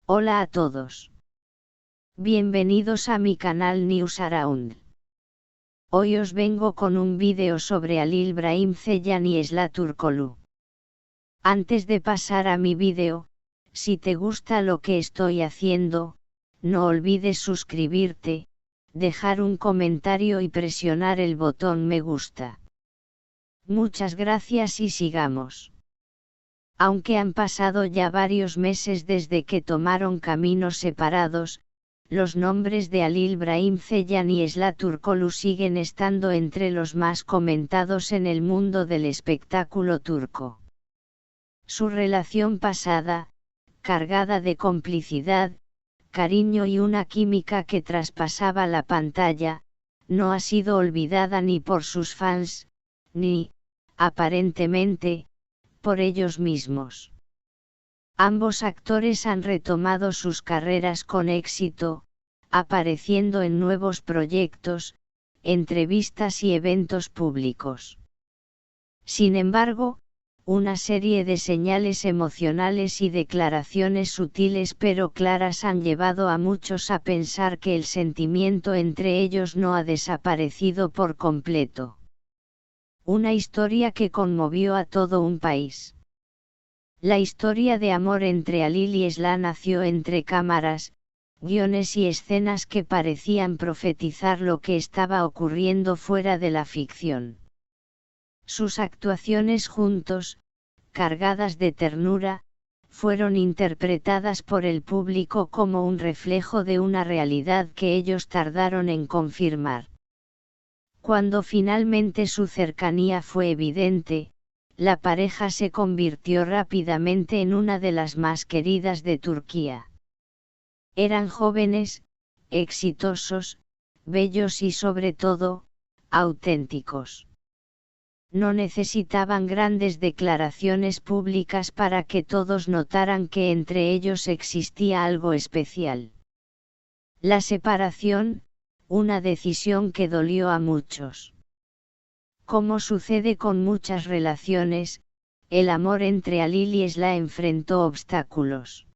Hola a todos. Bienvenidos a mi canal News Around. Hoy os vengo con un vídeo sobre Halil Brahim Ceylan y Esla Turkoglu. Antes de pasar a mi vídeo, si te gusta lo que estoy haciendo, no olvides suscribirte, dejar un comentario y presionar el botón me gusta. Muchas gracias y sigamos. Aunque han pasado ya varios meses desde que tomaron caminos separados, los nombres de Halil Brahim Ceylan y Esla Turkoglu siguen estando entre los más comentados en el mundo del espectáculo turco. Su relación pasada, cargada de complicidad, cariño y una química que traspasaba la pantalla, no ha sido olvidada ni por sus fans, ni, aparentemente, por ellos mismos. Ambos actores han retomado sus carreras con éxito, apareciendo en nuevos proyectos, entrevistas y eventos públicos. Sin embargo, una serie de señales emocionales y declaraciones sutiles pero claras han llevado a muchos a pensar que el sentimiento entre ellos no ha desaparecido por completo. Una historia que conmovió a todo un país. La historia de amor entre Halil y Esla nació entre cámaras, guiones y escenas que parecían profetizar lo que estaba ocurriendo fuera de la ficción. Sus actuaciones juntos, cargadas de ternura, fueron interpretadas por el público como un reflejo de una realidad que ellos tardaron en confirmar. Cuando finalmente su cercanía fue evidente, la pareja se convirtió rápidamente en una de las más queridas de Turquía. Eran jóvenes, exitosos, bellos y sobre todo, auténticos. No necesitaban grandes declaraciones públicas para que todos notaran que entre ellos existía algo especial. La separación, una decisión que dolió a muchos. Como sucede con muchas relaciones, el amor entre Halil y Esla enfrentó obstáculos.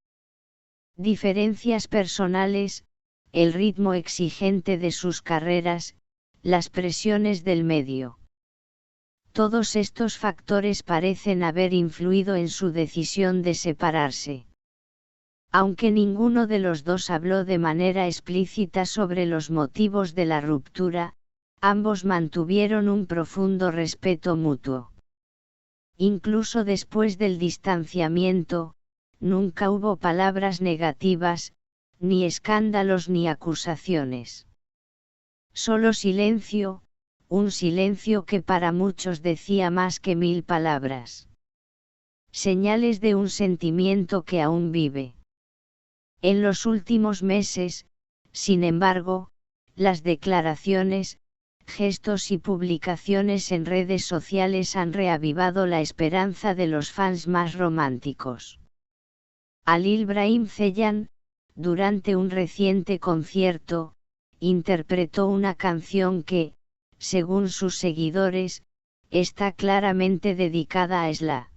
Diferencias personales, el ritmo exigente de sus carreras, las presiones del medio. Todos estos factores parecen haber influido en su decisión de separarse. Aunque ninguno de los dos habló de manera explícita sobre los motivos de la ruptura, ambos mantuvieron un profundo respeto mutuo. Incluso después del distanciamiento, nunca hubo palabras negativas, ni escándalos ni acusaciones. Solo silencio, un silencio que para muchos decía más que 1000 palabras. Señales de un sentimiento que aún vive. En los últimos meses, sin embargo, las declaraciones, gestos y publicaciones en redes sociales han reavivado la esperanza de los fans más románticos. Halil Brahim Ceylan, durante un reciente concierto, interpretó una canción que, según sus seguidores, está claramente dedicada a Esla.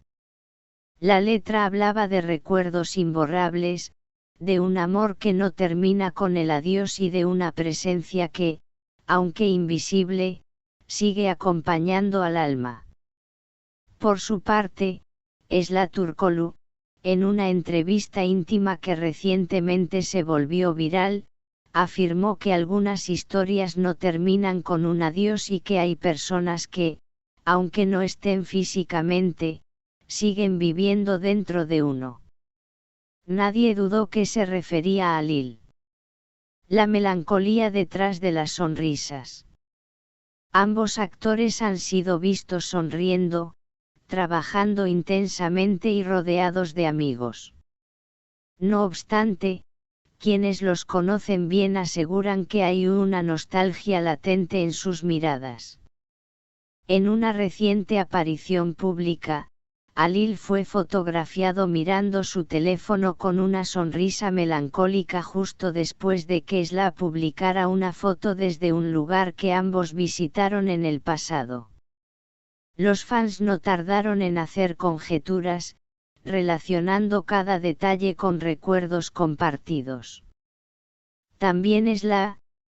La letra hablaba de recuerdos imborrables, de un amor que no termina con el adiós y de una presencia que, aunque invisible, sigue acompañando al alma. Por su parte, Esla Turkoglu, en una entrevista íntima que recientemente se volvió viral, afirmó que algunas historias no terminan con un adiós y que hay personas que, aunque no estén físicamente, siguen viviendo dentro de uno. Nadie dudó que se refería a Halil. La melancolía detrás de las sonrisas. Ambos actores han sido vistos sonriendo, trabajando intensamente y rodeados de amigos. No obstante, quienes los conocen bien aseguran que hay una nostalgia latente en sus miradas. En una reciente aparición pública, Halil fue fotografiado mirando su teléfono con una sonrisa melancólica justo después de que Esla publicara una foto desde un lugar que ambos visitaron en el pasado. Los fans no tardaron en hacer conjeturas, relacionando cada detalle con recuerdos compartidos. También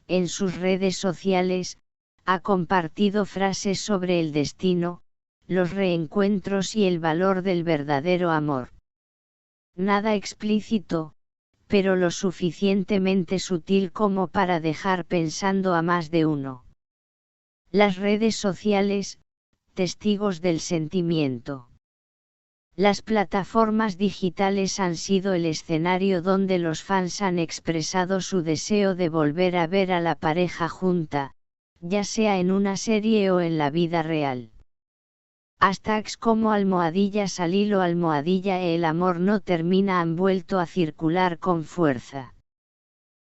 en sus redes sociales, ha compartido frases sobre el destino, los reencuentros y el valor del verdadero amor. Nada explícito, pero lo suficientemente sutil como para dejar pensando a más de uno. Las redes sociales, testigos del sentimiento. Las plataformas digitales han sido el escenario donde los fans han expresado su deseo de volver a ver a la pareja junta, ya sea en una serie o en la vida real. Hashtags como #Salil o #El amor no termina han vuelto a circular con fuerza.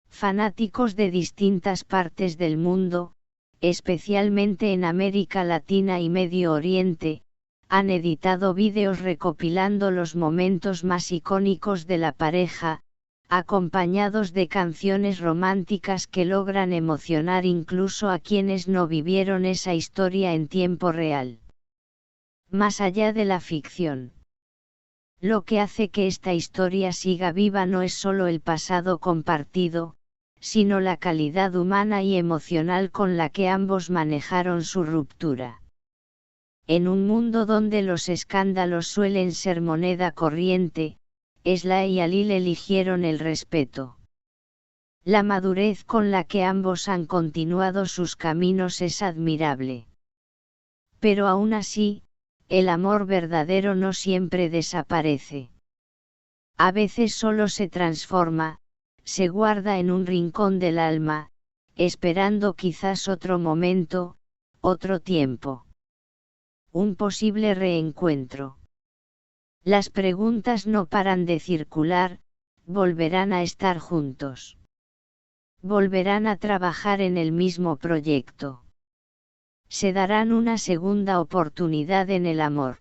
Fanáticos de distintas partes del mundo, especialmente en América Latina y Medio Oriente, han editado vídeos recopilando los momentos más icónicos de la pareja, acompañados de canciones románticas que logran emocionar incluso a quienes no vivieron esa historia en tiempo real. Más allá de la ficción. Lo que hace que esta historia siga viva no es solo el pasado compartido, sino la calidad humana y emocional con la que ambos manejaron su ruptura. En un mundo donde los escándalos suelen ser moneda corriente, Esla y Alil eligieron el respeto. La madurez con la que ambos han continuado sus caminos es admirable. Pero aún así, el amor verdadero no siempre desaparece. A veces solo se transforma, se guarda en un rincón del alma, esperando quizás otro momento, otro tiempo. Un posible reencuentro. Las preguntas no paran de circular, ¿volverán a estar juntos? ¿Volverán a trabajar en el mismo proyecto? ¿Se darán una segunda oportunidad en el amor?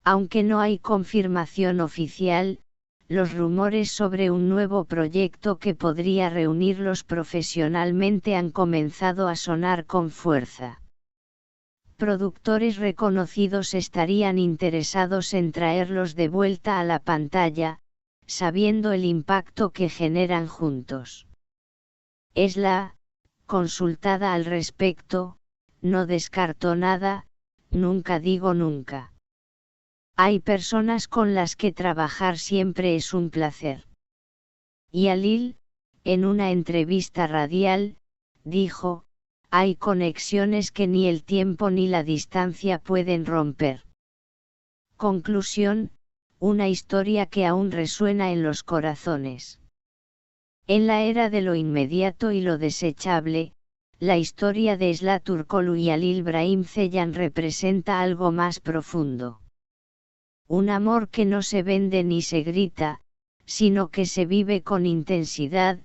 Aunque no hay confirmación oficial, los rumores sobre un nuevo proyecto que podría reunirlos profesionalmente han comenzado a sonar con fuerza. Productores reconocidos estarían interesados en traerlos de vuelta a la pantalla, sabiendo el impacto que generan juntos. Esla, consultada al respecto, no descartó nada, nunca digo nunca. Hay personas con las que trabajar siempre es un placer. Y Alil, en una entrevista radial, dijo, hay conexiones que ni el tiempo ni la distancia pueden romper. Conclusión, una historia que aún resuena en los corazones. En la era de lo inmediato y lo desechable, la historia de Esla Turkoglu y Alil Brahim Ceylan representa algo más profundo. Un amor que no se vende ni se grita, sino que se vive con intensidad,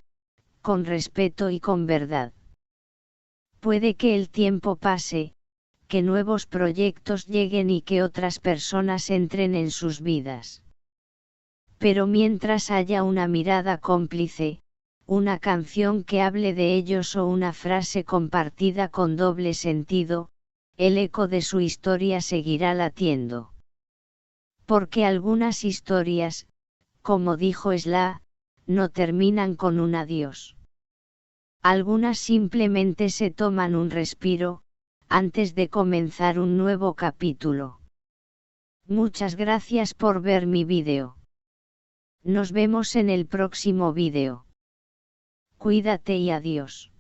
con respeto y con verdad. Puede que el tiempo pase, que nuevos proyectos lleguen y que otras personas entren en sus vidas. Pero mientras haya una mirada cómplice, una canción que hable de ellos o una frase compartida con doble sentido, el eco de su historia seguirá latiendo. Porque algunas historias, como dijo Esla, no terminan con un adiós. Algunas simplemente se toman un respiro, antes de comenzar un nuevo capítulo. Muchas gracias por ver mi vídeo. Nos vemos en el próximo vídeo. Cuídate y adiós.